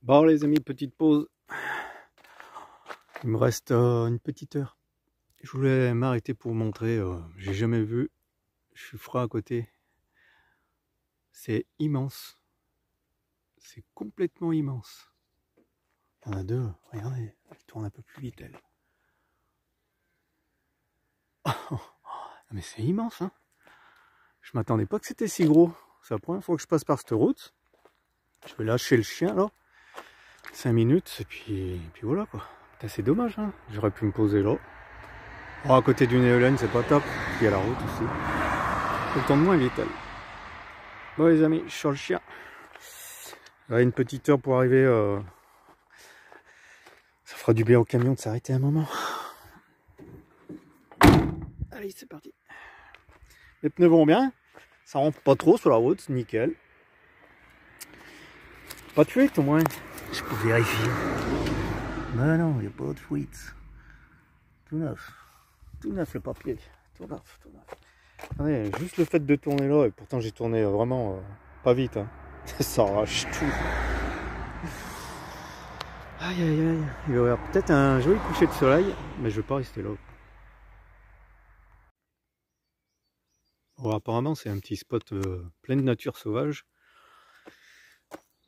Bon les amis, petite pause. Il me reste une petite heure. Je voulais m'arrêter pour vous montrer. J'ai jamais vu. Je suis froid à côté. C'est immense. C'est complètement immense. Il y en a deux. Regardez, elle tourne un peu plus vite elle. Mais c'est immense, hein. Je m'attendais pas que c'était si gros. C'est la première fois que je passe par cette route. Je vais lâcher le chien là. 5 minutes et puis voilà quoi. C'est dommage, hein. J'aurais pu me poser là. Oh, à côté d'une éolienne, c'est pas top. Puis il y a la route aussi. Le temps de moins vite elle. Bon les amis, je suis sur le chien. Là, une petite heure pour arriver. Ça fera du bien au camion de s'arrêter un moment. Allez, c'est parti. Les pneus vont bien. Ça rentre pas trop sur la route, nickel. Pas de fuite au moins. Je peux vérifier. Mais non, il n'y a pas de fuite. Tout neuf. Tout neuf le papier. Tout neuf, tout neuf. Attendez, juste le fait de tourner là, et pourtant j'ai tourné vraiment pas vite. Hein. Ça arrache tout. Aïe aïe aïe. Il va y avoir peut-être un joli coucher de soleil, mais je vais pas rester là. Bon, apparemment c'est un petit spot plein de nature sauvage.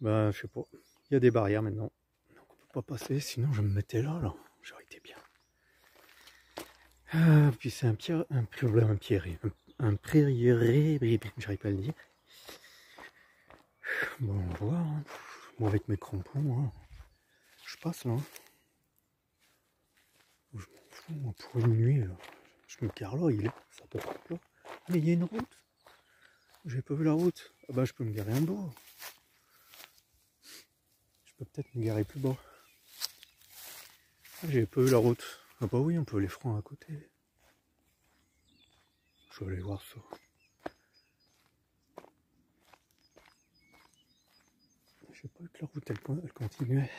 Bah je sais pas. Il y a des barrières maintenant. Donc on peut pas passer, sinon je me mettais là. J'aurais été bien. Puis c'est un prairie, j'arrive pas à le dire. Bon, on va voir. Hein. Moi avec mes crampons, hein. Je passe là. Hein. Je m'en fous, moi, pour une nuit. Là. Je me gare là, il est. Ça peut pas là. Mais il y a une route. J'ai pas vu la route. Ah bah je peux me garer en bas. Je peux peut-être me garer plus bas. Ah, j'ai pas vu la route. Ah bah oui, on peut les freins à côté. Je vais aller voir ça. Je sais pas que la route elle continuait.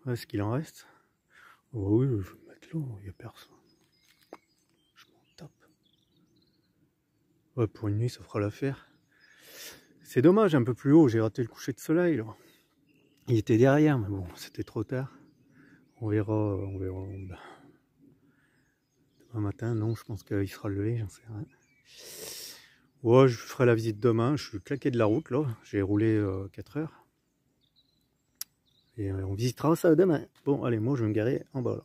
Est-ce qu'il en reste? Oh oui, je vais me mettre là, il n'y a personne. Je m'en tape. Ouais, pour une nuit, ça fera l'affaire. C'est dommage, un peu plus haut, j'ai raté le coucher de soleil. Là. Il était derrière, mais bon, c'était trop tard. On verra, Demain matin, non, je pense qu'il sera levé, j'en sais rien. Ouais, je ferai la visite demain. Je suis claqué de la route, là. J'ai roulé 4 heures. Et on visitera ça demain. Bon, allez, moi, je vais me garer en bas, là.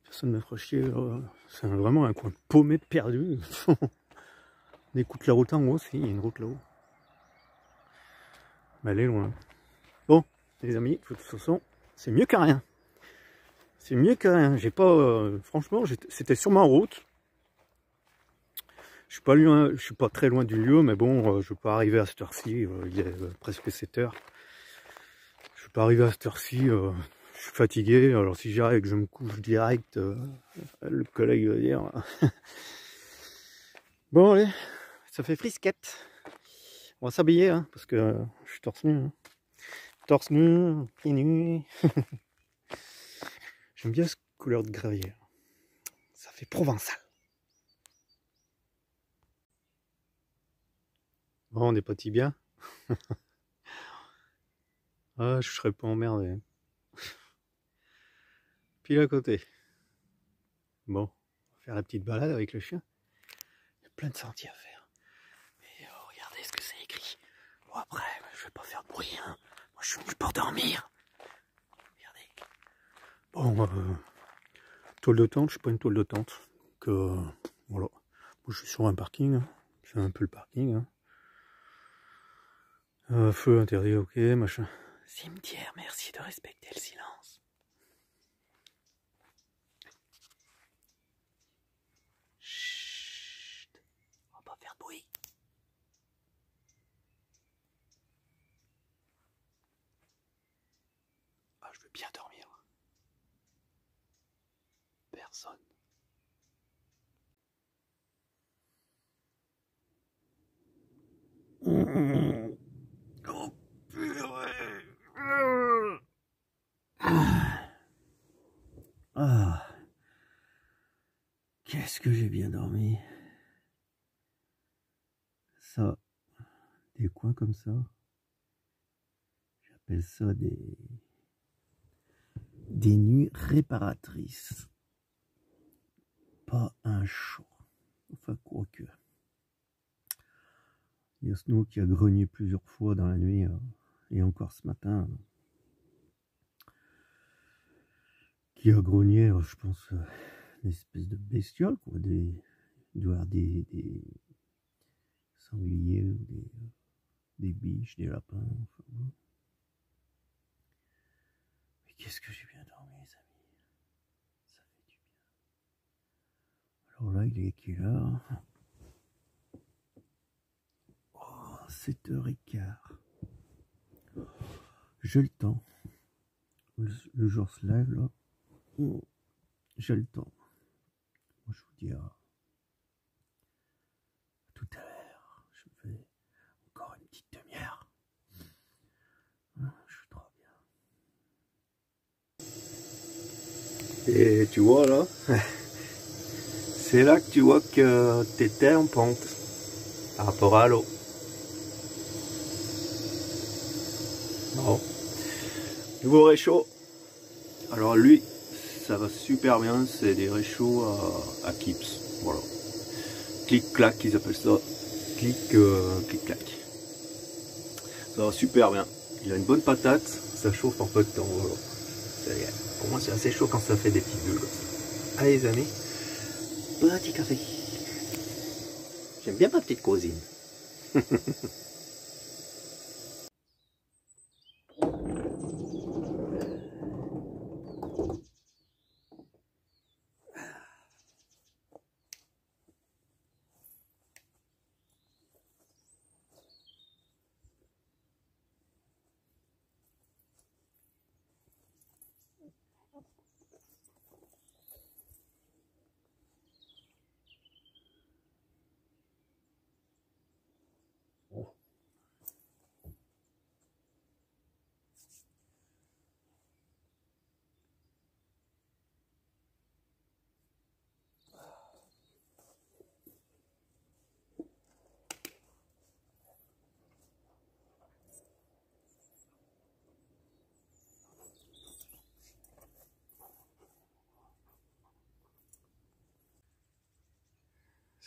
Personne ne me fera chier, là. C'est vraiment un coin paumé, perdu. On écoute la route en haut aussi, il y a une route là-haut. Mais elle est loin. Bon, les amis, de toute façon, c'est mieux que rien. C'est mieux que rien. J'ai pas, franchement, c'était sur ma route. Je suis pas très loin du lieu, mais bon, je peux pas arriver à cette heure-ci. Il est presque 7 heures. Je peux pas arriver à cette heure-ci. Je suis fatigué. Alors si j'arrive et que je me couche direct, le collègue va dire. Bon, allez, ça fait frisquette. On va s'habiller, hein, parce que je suis torse nu. Hein. Torse nu, pieds nus. J'aime bien cette couleur de gravier. Ça fait provençal. Bon, on est parti bien. Ah, je serais pas emmerdé. Pile à côté. Bon, on va faire la petite balade avec le chien. Il y a plein de sentiers à faire. Mais regardez ce que c'est écrit. Bon, après, je vais pas faire de bruit. Hein. Moi, je suis venu pour dormir. Regardez. Bon, tôle de tente, je suis pas une tôle de tente. Donc, voilà. Moi, je suis sur un parking. Hein. C'est un peu le parking. Hein. Feu interdit, ok, machin. Cimetière, merci de respecter le silence. Chut, on va pas faire de bruit. Ah, je veux bien dormir. Personne. Oh, purée. Ah, qu'est-ce que j'ai bien dormi. Ça, des coins comme ça. appelle ça des nuits réparatrices. Pas un chat. Enfin, quoique. Il y a Snow qui a grogné plusieurs fois dans la nuit, et encore ce matin, qui a grogné, je pense, une espèce de bestiole, quoi, il doit y avoir des sangliers ou des biches, des lapins. Enfin, bon. Mais qu'est-ce que j'ai bien dormi, les amis. Ça fait du bien. Alors là, il est quelle heure? Oh, 7h15. J'ai le temps. Le jour se lève, là. Oh, j'ai le temps. Moi, je vous dis à tout à l'heure. Je fais encore une petite demi-heure. Je suis trop bien. Et tu vois là, c'est là que tu vois que tu étais en pente par rapport à l'eau. Bon. Nouveau réchaud. Alors lui, ça va super bien, c'est des réchauds à Kips. Voilà. Clic-clac, ils appellent ça. Clic-clac. Ça va super bien. Il a une bonne patate, ça chauffe en peu de temps. Voilà. Pour moi, c'est assez chaud quand ça fait des petites bulles. Allez les amis, petit café. J'aime bien ma petite cousine.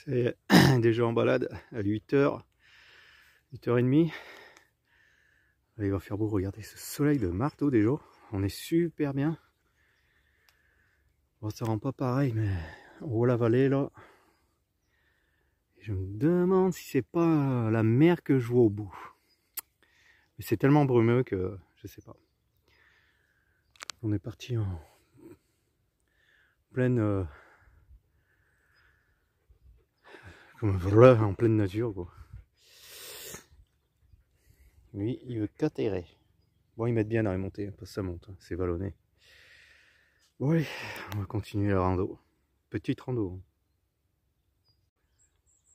C'est déjà en balade à 8h, 8h30. Il va faire beau, regardez ce soleil de marteau déjà. On est super bien. Bon, ça rend pas pareil, mais on voit la vallée là. Et je me demande si c'est pas la mer que je vois au bout. Mais c'est tellement brumeux que je sais pas. On est parti en pleine... en pleine nature quoi. Lui, il veut qu'atterrir. Bon, ils mettent bien à remonter, parce que ça monte, hein, c'est vallonné. Bon, allez, on va continuer la rando. Petite rando.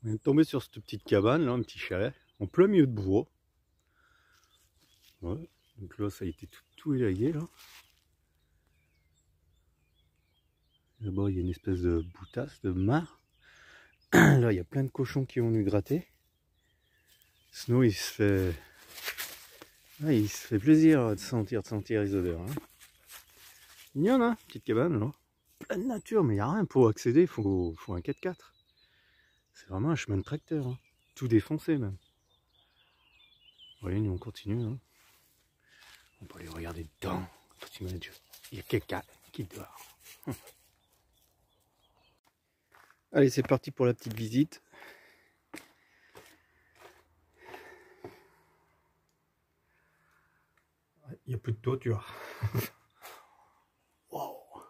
On vient de tomber sur cette petite cabane, là, un petit chalet, en plein milieu de bois. Ouais, donc là, ça a été tout élagué, là. Là-bas, il y a une espèce de boutasse, de mare. Là, il y a plein de cochons qui vont nous gratter. Snow, il se fait... Ouais, il se fait plaisir de sentir les odeurs. Hein. Il y en a, petite cabane, là. Plein de nature, mais il n'y a rien pour accéder, il faut un 4x4. C'est vraiment un chemin de tracteur, hein. Tout défoncé même. Voyez, nous on continue. Hein. On peut aller regarder dedans. Il y a quelqu'un qui dort. Allez, c'est parti pour la petite visite. Il n'y a plus de toiture. Wow.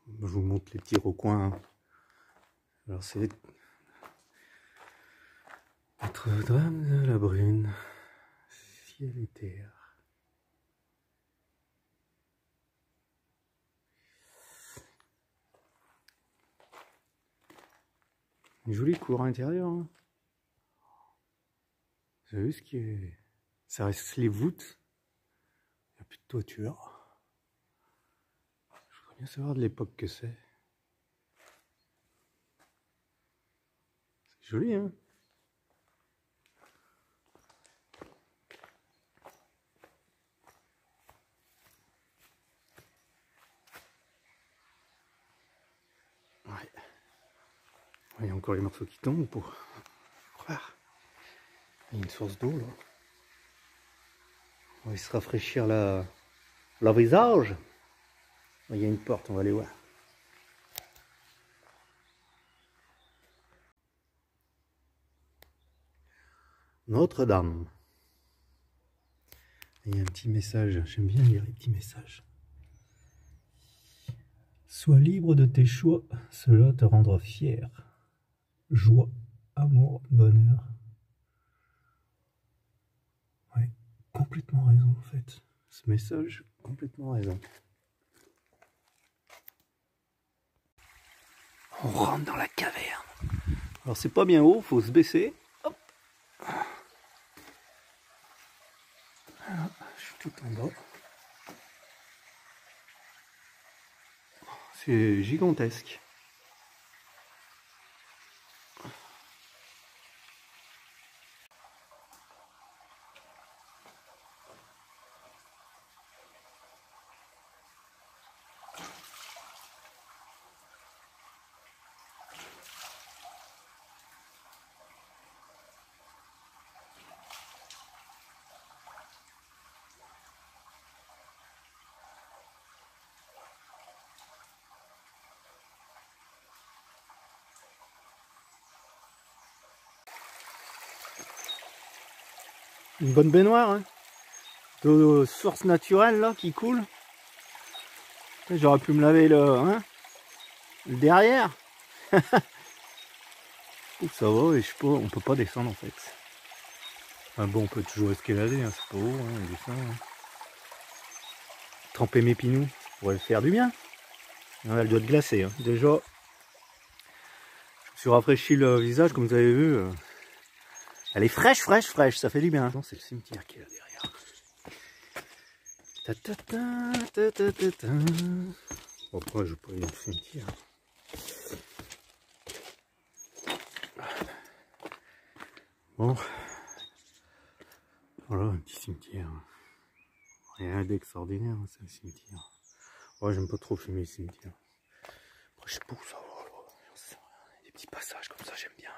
Je vous montre les petits recoins. Hein. Alors c'est Notre-Dame de la Brune, ciel et terre. Une jolie cour intérieure. Hein. Vous avez vu ce qui est... Ça reste les voûtes. Il n'y a plus de toiture. Je voudrais bien savoir de l'époque que c'est. C'est joli, hein. encore les morceaux qui tombent pour croire. Il y a une source d'eau là. On va se rafraîchir la visage. Il y a une porte, on va aller voir. Notre-Dame. Il y a un petit message, j'aime bien lire les petits messages. Sois libre de tes choix, cela te rendra fier. Joie, amour, bonheur. Ouais, complètement raison en fait. Ce message, complètement raison. On rentre dans la caverne. Alors c'est pas bien haut, faut se baisser. Hop. Voilà, je suis tout en bas. C'est gigantesque. Une bonne baignoire, hein. De source naturelle là qui coule. J'aurais pu me laver le derrière. Ça va, et je sais pas, on peut pas descendre en fait. Enfin bon, on peut toujours escalader, hein, c'est pas haut, hein, on descend. Hein. Tremper mes pinous, ça pourrait faire du bien. Elle doit être glacée. Hein. Déjà, je me suis rafraîchi le visage comme vous avez vu. Elle est fraîche, fraîche, fraîche, ça fait du bien. C'est le cimetière qui est là derrière. Bon, après, je vais pas aller dans le cimetière. Bon. Voilà, un petit cimetière. Rien d'extraordinaire, c'est un cimetière. Ouais, j'aime pas trop fumer les cimetières. Après, je sais pas où ça va. Des petits passages comme ça, j'aime bien.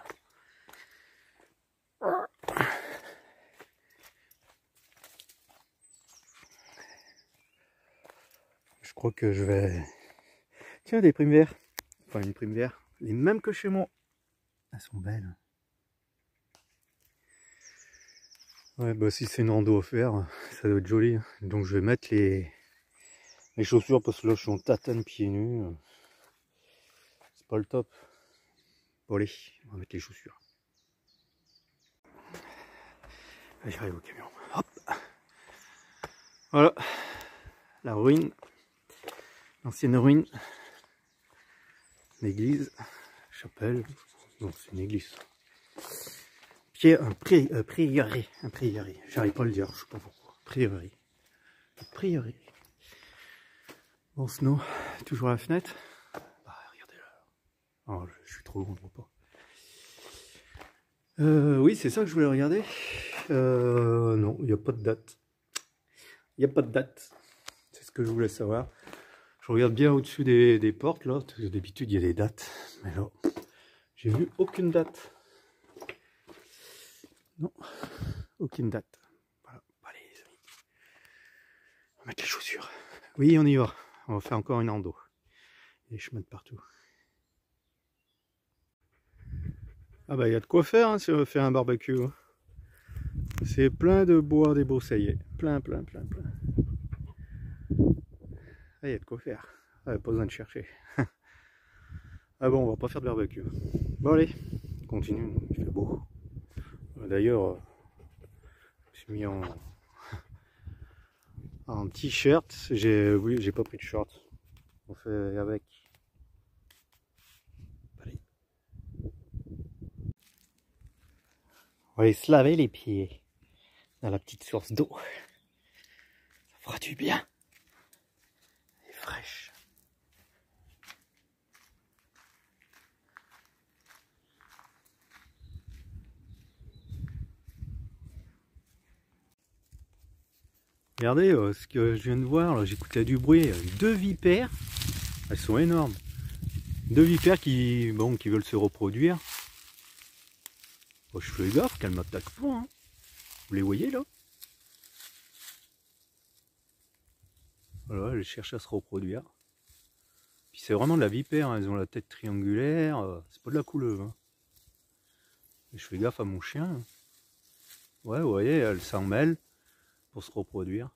Je crois que je vais... Tiens, des primes verts. Enfin, une prime vert. Les mêmes que chez moi. Elles sont belles. Ouais, bah si c'est une rando à faire, ça doit être joli. Donc je vais mettre les chaussures parce que là je suis en tatane pieds nus. C'est pas le top. Bon allez, on va mettre les chaussures. J'arrive au camion. Hop. Voilà. La ruine. L'ancienne ruine. L'église. Chapelle. Non, c'est une église. Un prieuré. Un prieuré. J'arrive pas à le dire, je sais pas pourquoi. Prieuré. Prieuré. Bon, snow. Toujours à la fenêtre. Bah, regardez là. Oh, je suis trop loin, on ne voit pas. Oui, c'est ça que je voulais regarder. Non, il n'y a pas de date. Il n'y a pas de date. C'est ce que je voulais savoir. Je regarde bien au-dessus des portes, là. D'habitude, il y a des dates. Mais là, j'ai vu aucune date. Non, aucune date. Voilà. Allez, les amis. On va mettre les chaussures. Oui, on y va. On va faire encore une rando. Il y a des chemins de partout. Ah bah, il y a de quoi faire hein, si on veut faire un barbecue. C'est plein de bois débroussaillés. Plein. Ah, il y a de quoi faire. Ah, pas besoin de chercher. Ah bon, on va pas faire de barbecue. Bon allez, continue, il fait beau. D'ailleurs, je me suis mis en t-shirt. Oui, j'ai pas pris de short. On fait avec. Allez. On va aller se laver les pieds dans la petite source d'eau. Ça fera du bien. Elle est fraîche. Regardez ce que je viens de voir, j'écoutais du bruit, 2 vipères, elles sont énormes. 2 vipères qui veulent se reproduire. Oh, je fais gaffe qu'elle m'attaque pas. Hein. Vous les voyez là? Voilà, elle cherche à se reproduire. Puis c'est vraiment de la vipère, hein. Elles ont la tête triangulaire. C'est pas de la couleuvre. Hein. Et je fais gaffe à mon chien. Hein. Ouais, vous voyez, elle s'en mêle pour se reproduire.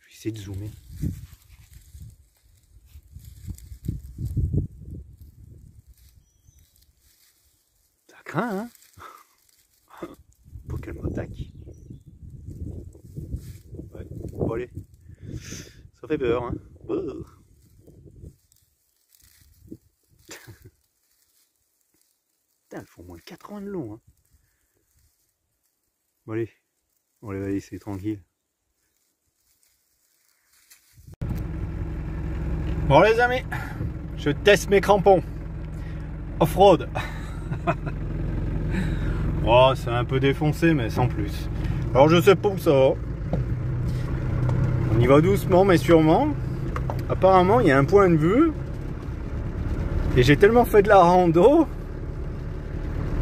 Je vais essayer de zoomer. Ça craint, hein? Pour qu'elle m'attaque. Ouais, bon allez. Ça fait peur, hein? Putain, elles font moins de 4 ans de long, hein? Bon allez, on les va laisser tranquille. Bon les amis, je teste mes crampons. Off-road. Oh, c'est un peu défoncé, mais sans plus. Alors je sais pas où ça va. On y va doucement, mais sûrement. Apparemment, il y a un point de vue. Et j'ai tellement fait de la rando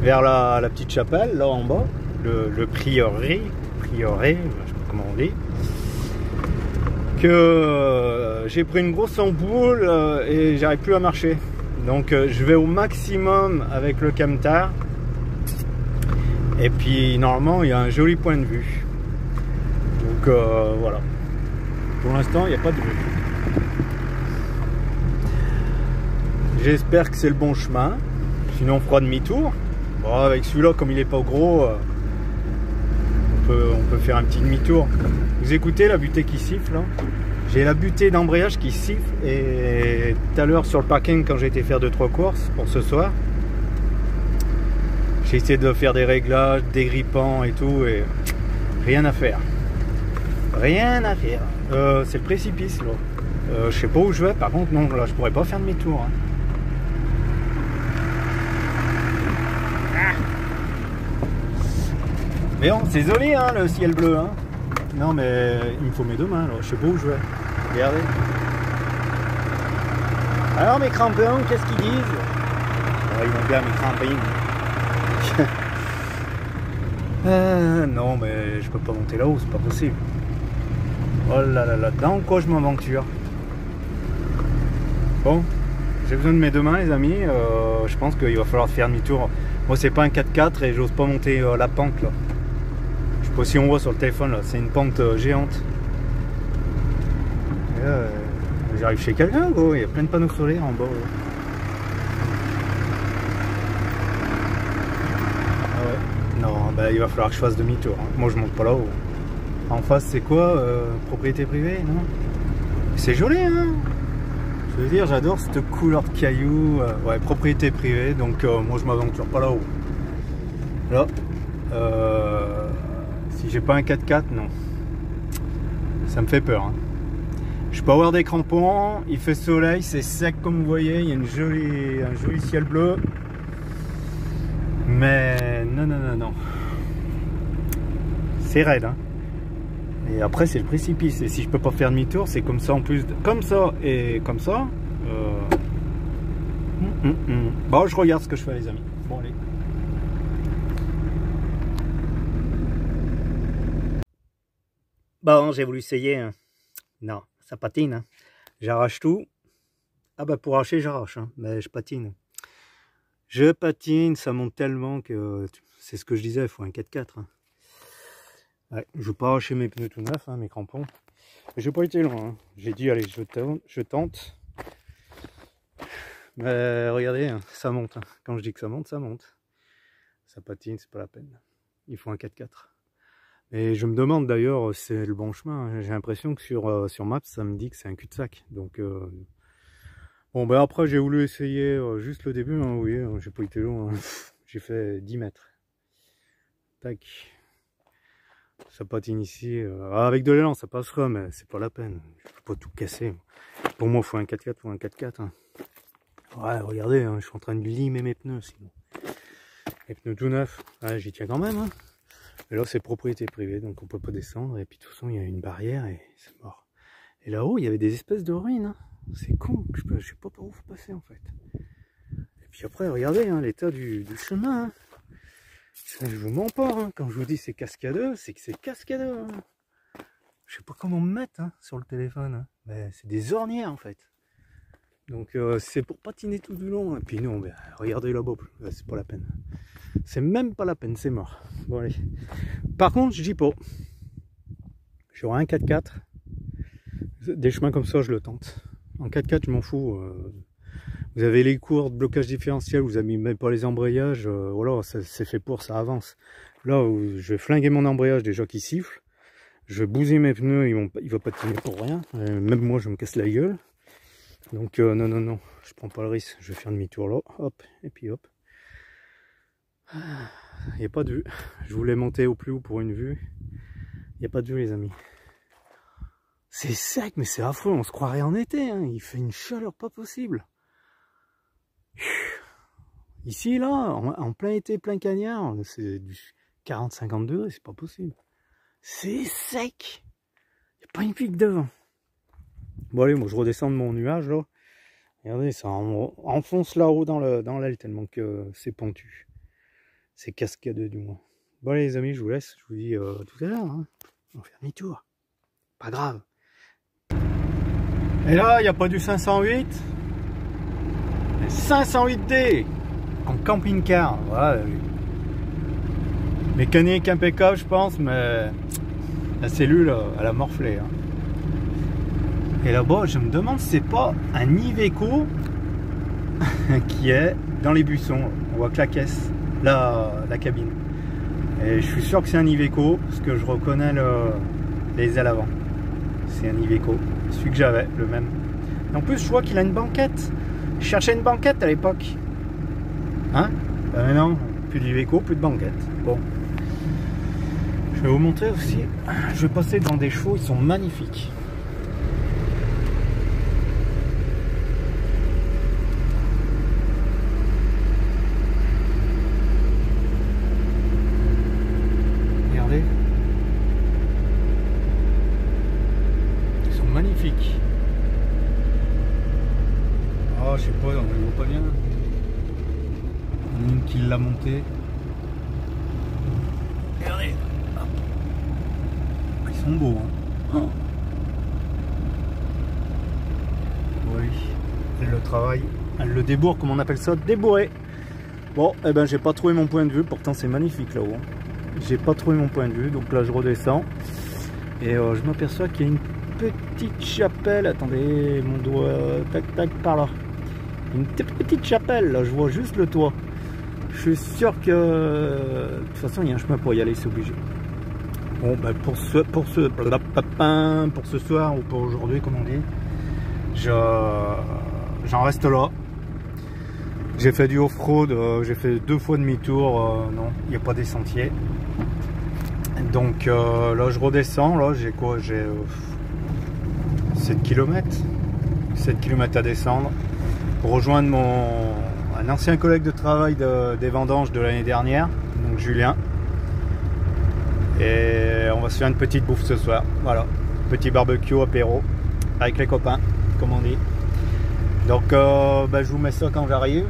vers la petite chapelle, là en bas. Le prieuré, je sais pas comment on dit. Que j'ai pris une grosse ampoule et j'arrive plus à marcher. Donc je vais au maximum avec le camtar. Et puis normalement il y a un joli point de vue. Donc voilà. Pour l'instant il n'y a pas de vue. J'espère que c'est le bon chemin. Sinon on fera demi-tour. Bon, avec celui-là comme il n'est pas gros, on peut faire un petit demi-tour. Vous écoutez la butée qui siffle hein. J'ai la butée d'embrayage qui siffle. Et tout à l'heure sur le parking quand j'ai été faire 2-3 courses pour ce soir, j'ai essayé de faire des réglages, des grippants et tout, et rien à faire. Rien à faire. C'est le précipice là. Je sais pas où je vais, par contre non, là je pourrais pas faire demi-tour. Hein. Mais bon, c'est joli hein, le ciel bleu. Hein. Non mais il me faut mes deux mains là, je sais pas où je vais. Regardez. Alors mes crampons, qu'est-ce qu'ils disent? Ils vont bien mes crampons. Non mais je peux pas monter là-haut, c'est pas possible. Oh là là là, dans quoi je m'aventure? Bon, j'ai besoin de mes deux mains les amis, je pense qu'il va falloir faire demi-tour. Moi c'est pas un 4x4 et j'ose pas monter la pente là. Je sais pas si on voit sur le téléphone là, c'est une pente géante. J'arrive chez quelqu'un, il y a plein de panneaux solaires en bas. Ah ouais. Non, bah, il va falloir que je fasse demi-tour. Hein. Moi je monte pas là-haut. En face c'est quoi propriété privée, non? C'est joli hein. Je veux dire, j'adore cette couleur de cailloux. Ouais, propriété privée, donc moi je m'aventure pas là-haut. Là, si j'ai pas un 4x4, non. Ça me fait peur. Hein. Je peux avoir des crampons, il fait soleil, c'est sec comme vous voyez, il y a un joli ciel bleu. Mais non, non, non, non. C'est raide. Hein. Et après c'est le précipice. Et si je peux pas faire demi-tour, c'est comme ça en plus. Comme ça et comme ça. Bon, je regarde ce que je fais les amis. Bon allez. Bon, j'ai voulu essayer. Hein. Non, ça patine. Hein. J'arrache tout. Ah bah pour arracher j'arrache, hein. Mais je patine. Je patine, ça monte tellement que c'est ce que je disais, il faut un 4x4. Hein. Ouais, je ne veux pas arracher mes pneus tout neufs, hein, mes crampons. J'ai pas été loin. Hein. J'ai dit allez je tente. Mais regardez, hein, ça monte. Hein. Quand je dis que ça monte, ça monte. Ça patine, c'est pas la peine. Il faut un 4x4. Et je me demande d'ailleurs si c'est le bon chemin. Hein. J'ai l'impression que sur Maps, ça me dit que c'est un cul-de-sac. Donc bon ben après j'ai voulu essayer juste le début, hein, vous voyez, j'ai pas été loin. Hein. J'ai fait 10 mètres. Tac. Ça patine ici. Avec de l'élan ça passera, mais c'est pas la peine. Je peux pas tout casser. Pour moi il faut un 4x4 ou un 4x4. Hein. Ouais regardez, hein, je suis en train de limer mes pneus sinon. Les pneus tout neufs, ouais, j'y tiens quand même. Hein. Mais là c'est propriété privée donc on peut pas descendre. Et puis de toute façon il y a une barrière et c'est mort. Et là-haut il y avait des espèces de ruines. Hein. C'est con, je sais pas par où faut passer en fait. Et puis après regardez hein, l'état du chemin. Hein. Ça, je vous mens pas, hein. Quand je vous dis c'est cascadeux, c'est que c'est cascadeux. Hein. Je sais pas comment me mettre hein, sur le téléphone. Hein. Mais c'est des ornières en fait. Donc c'est pour patiner tout du long. Et puis non, ben, regardez là-bas, c'est pas la peine. C'est même pas la peine, c'est mort. Bon allez. Par contre, je dis pas. J'aurai un 4x4. Des chemins comme ça, je le tente. En 4x4, je m'en fous. Vous avez les cours de blocage différentiel, vous avez même pas les embrayages. Voilà, c'est fait pour, ça avance. Là, je vais flinguer mon embrayage déjà qui siffle. Je vais bouser mes pneus, il va patiner pour rien. Même moi, je me casse la gueule. Donc non, non, non, je prends pas le risque. Je vais faire demi-tour là, hop, et puis hop. Il n'y a pas de vue. Je voulais monter au plus haut pour une vue. Il n'y a pas de vue, les amis. C'est sec, mais c'est affreux. On se croirait en été. Hein. Il fait une chaleur pas possible. Ici, là, en plein été, plein cagnard, c'est du 40-50 degrés, c'est pas possible. C'est sec. Il n'y a pas une pique de vent. Bon allez, moi je redescends de mon nuage là. Regardez, ça enfonce là-haut dans l'aile tellement que c'est pentu. C'est cascadeux du moins. Bon allez les amis, je vous laisse. Je vous dis tout à l'heure. Hein. On va faire demi-tour. Pas grave. Et là, il n'y a pas du 508. 508D en camping-car. Voilà. Mécanique impeccable, je pense, mais la cellule, elle a morflé. Hein. Et là-bas, je me demande si c'est pas un Iveco qui est dans les buissons. On voit que la caisse, la cabine. Et je suis sûr que c'est un Iveco parce que je reconnais les ailes avant. C'est un Iveco, celui que j'avais, le même. Et en plus, je vois qu'il a une banquette. Je cherchais une banquette à l'époque. Hein? Mais non, plus d'Iveco, plus de banquette. Bon. Je vais vous montrer aussi. Je vais passer devant des chevaux, ils sont magnifiques. Regardez. Ils sont magnifiques. Oh, je sais pas, on les voit pas bien. Il y en a une qui l'a monté. Regardez. Ils sont beaux, hein. Oh. Oui, elle le travaille. Elle le débourre, comme on appelle ça, débourrer. Bon, eh ben j'ai pas trouvé mon point de vue, pourtant c'est magnifique là-haut. J'ai pas trouvé mon point de vue, donc là je redescends. Et je m'aperçois qu'il y a une petite chapelle. Attendez, mon doigt, tac tac, par là. Une petite chapelle, là, je vois juste le toit. Je suis sûr que... De toute façon, il y a un chemin pour y aller, c'est obligé. Bon, ben pour ce soir, ou pour aujourd'hui, comme on dit, j'en reste là. J'ai fait du off-road, j'ai fait 2 fois demi-tour, non, il n'y a pas des sentiers. Donc là, je redescends, là, j'ai quoi? J'ai 7 km. 7 km à descendre. Pour rejoindre un ancien collègue de travail des vendanges de l'année dernière, donc Julien. Et on va se faire une petite bouffe ce soir. Voilà, petit barbecue apéro avec les copains, comme on dit. Donc je vous mets ça quand j'arrive,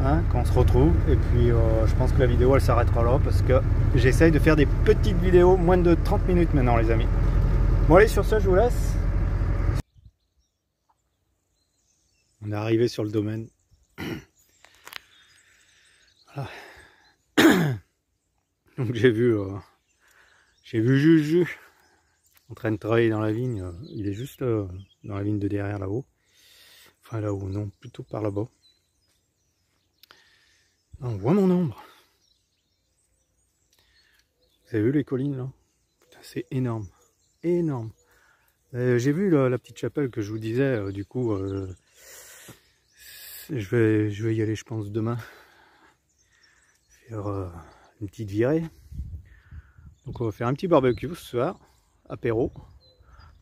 hein, quand on se retrouve. Et puis je pense que la vidéo elle s'arrêtera là parce que j'essaye de faire des petites vidéos, moins de 30 minutes maintenant les amis. Bon allez, sur ça je vous laisse. On est arrivé sur le domaine. Voilà. Donc j'ai vu Juju en train de travailler dans la vigne. Il est juste dans la vigne de derrière là-haut. Enfin là-haut, non, plutôt par là-bas. On voit mon ombre. Vous avez vu les collines là? C'est énorme. Énorme. J'ai vu la petite chapelle que je vous disais, du coup... je vais y aller, je pense, demain. Faire une petite virée. Donc on va faire un petit barbecue ce soir, apéro.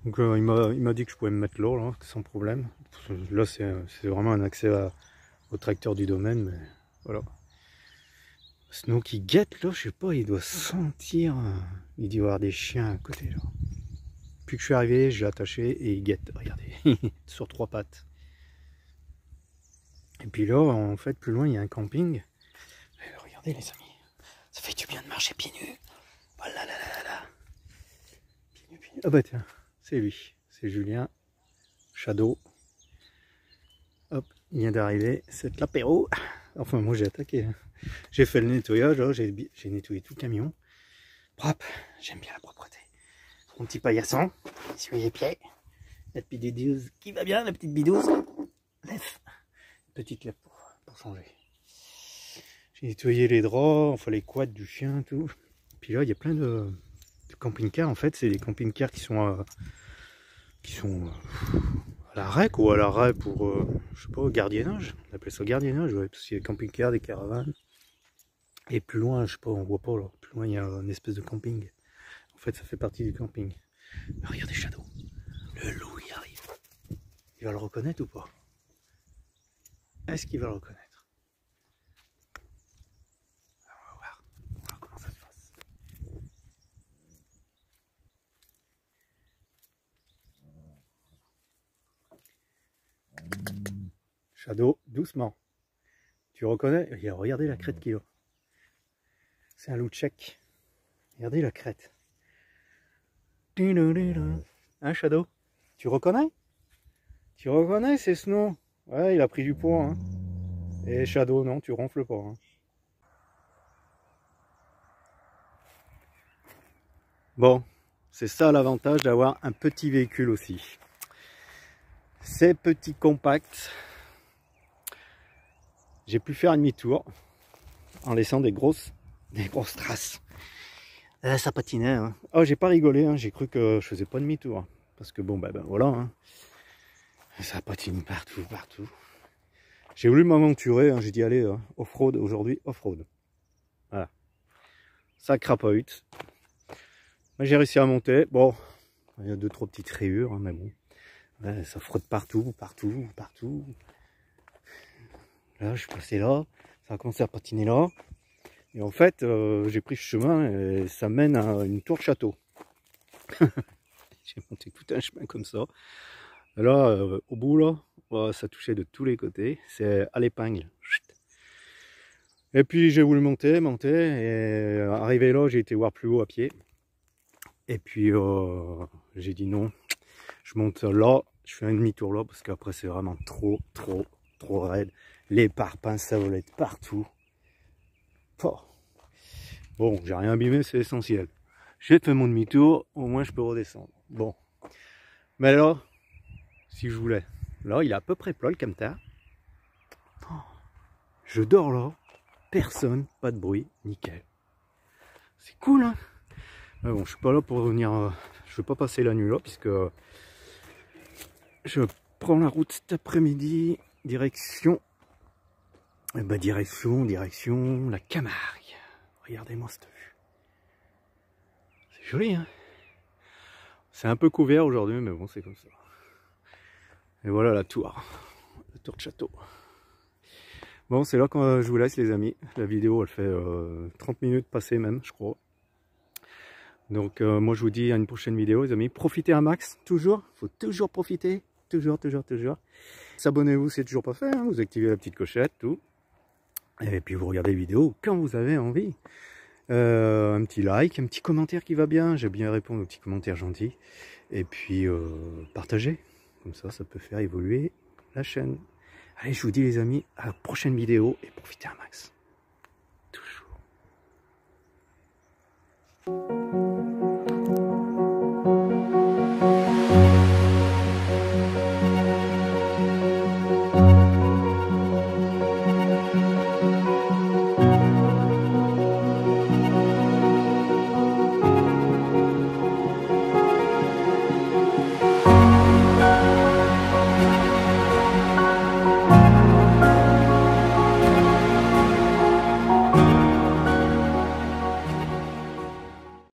Donc il m'a dit que je pouvais me mettre là, sans problème. Là c'est vraiment un accès au tracteur du domaine, mais voilà. Snow qui guette là, je sais pas, il doit sentir, il doit y avoir des chiens à côté là. Depuis que je suis arrivé, je l'ai attaché et il guette, regardez, sur 3 pattes. Et puis là, en fait, plus loin, il y a un camping. Regardez les amis, Ça fait du bien de marcher pieds nus. Oh là là là là. Pieds nus, pieds nus. Ah bah tiens, c'est lui. C'est Julien. Shadow. Hop, il vient d'arriver. C'est l'apéro. Enfin, moi j'ai attaqué. J'ai fait le nettoyage. J'ai nettoyé tout le camion. Propre. J'aime bien la propreté. Mon petit paillasson. Sur les pieds. La petite bidouze qui va bien, la petite bidouze. Lève. Petite lèvre pour changer. J'ai nettoyé les draps, enfin les quads du chien, tout. Puis là, il y a plein de camping-cars. En fait, c'est des camping-cars qui sont à l'arrêt, quoi. À l'arrêt pour, je sais pas, gardiennage. On appelle ça gardiennage, ouais. Parce qu'il y a des camping-cars, des caravanes. Et plus loin, je sais pas, on voit pas là. Plus loin, il y a une espèce de camping. En fait, ça fait partie du camping. Mais regardez Shadow. Le loup, il arrive. Il va le reconnaître ou pas? Est-ce qu'il va le reconnaître? On va voir comment ça se passe. Shadow, doucement. Tu reconnais? Regardez la crête qu'il a. C'est un loup tchèque. Regardez la crête. Hein, Shadow? Tu reconnais? Tu reconnais, c'est Snow? Ouais, il a pris du poids. Hein. Et Shadow, non, tu ronfles pas. Hein. Bon, c'est ça l'avantage d'avoir un petit véhicule aussi. C'est petit, compact. J'ai pu faire un demi-tour en laissant des grosses traces. Ça patinait. Hein. Oh, j'ai pas rigolé, hein. J'ai cru que je faisais pas demi-tour. Parce que bon, ben voilà. Hein. Ça patine partout, partout. J'ai voulu m'aventurer, hein. J'ai dit allez, off-road aujourd'hui, off-road. Voilà. Ça crapaute. J'ai réussi à monter. Bon, il y a 2-3 petites rayures, hein, mais bon. Ouais, ça frotte partout, partout, partout. Là, je suis passé là. Ça a commencé à patiner là. Et en fait, j'ai pris ce chemin et ça mène à une tour château. J'ai monté tout un chemin comme ça. Et là, au bout, là, ça touchait de tous les côtés. C'est à l'épingle. Et puis, j'ai voulu monter. Et arrivé là, j'ai été voir plus haut à pied. Et puis, j'ai dit non. Je monte là. Je fais un demi-tour là parce qu'après, c'est vraiment trop raide. Les parpaings, ça volait de partout. Oh. Bon, j'ai rien abîmé, c'est essentiel. J'ai fait mon demi-tour, au moins je peux redescendre. Bon. Mais là, si je voulais, là, il est à peu près plat le camtar. Oh. Je dors là, personne, pas de bruit, nickel. C'est cool, hein. Mais bon, je suis pas là pour venir, je vais pas passer la nuit là, puisque je prends la route cet après-midi, direction la Camargue. Regardez-moi cette vue. C'est joli, hein. C'est un peu couvert aujourd'hui, mais bon, c'est comme ça. Et voilà la tour de château. Bon, c'est là que je vous laisse, les amis. La vidéo, elle fait 30 minutes passées même, je crois. Donc, moi, je vous dis à une prochaine vidéo, les amis. Profitez un max, toujours. Il faut toujours profiter. Toujours. S'abonnez-vous, c'est toujours pas fait. Hein. Vous activez la petite clochette, tout. Et puis vous regardez les vidéos quand vous avez envie. Un petit like, un petit commentaire qui va bien. J'aime bien répondre aux petits commentaires gentils. Et puis partagez. Comme ça, ça peut faire évoluer la chaîne. Allez, je vous dis les amis, à la prochaine vidéo et profitez un max.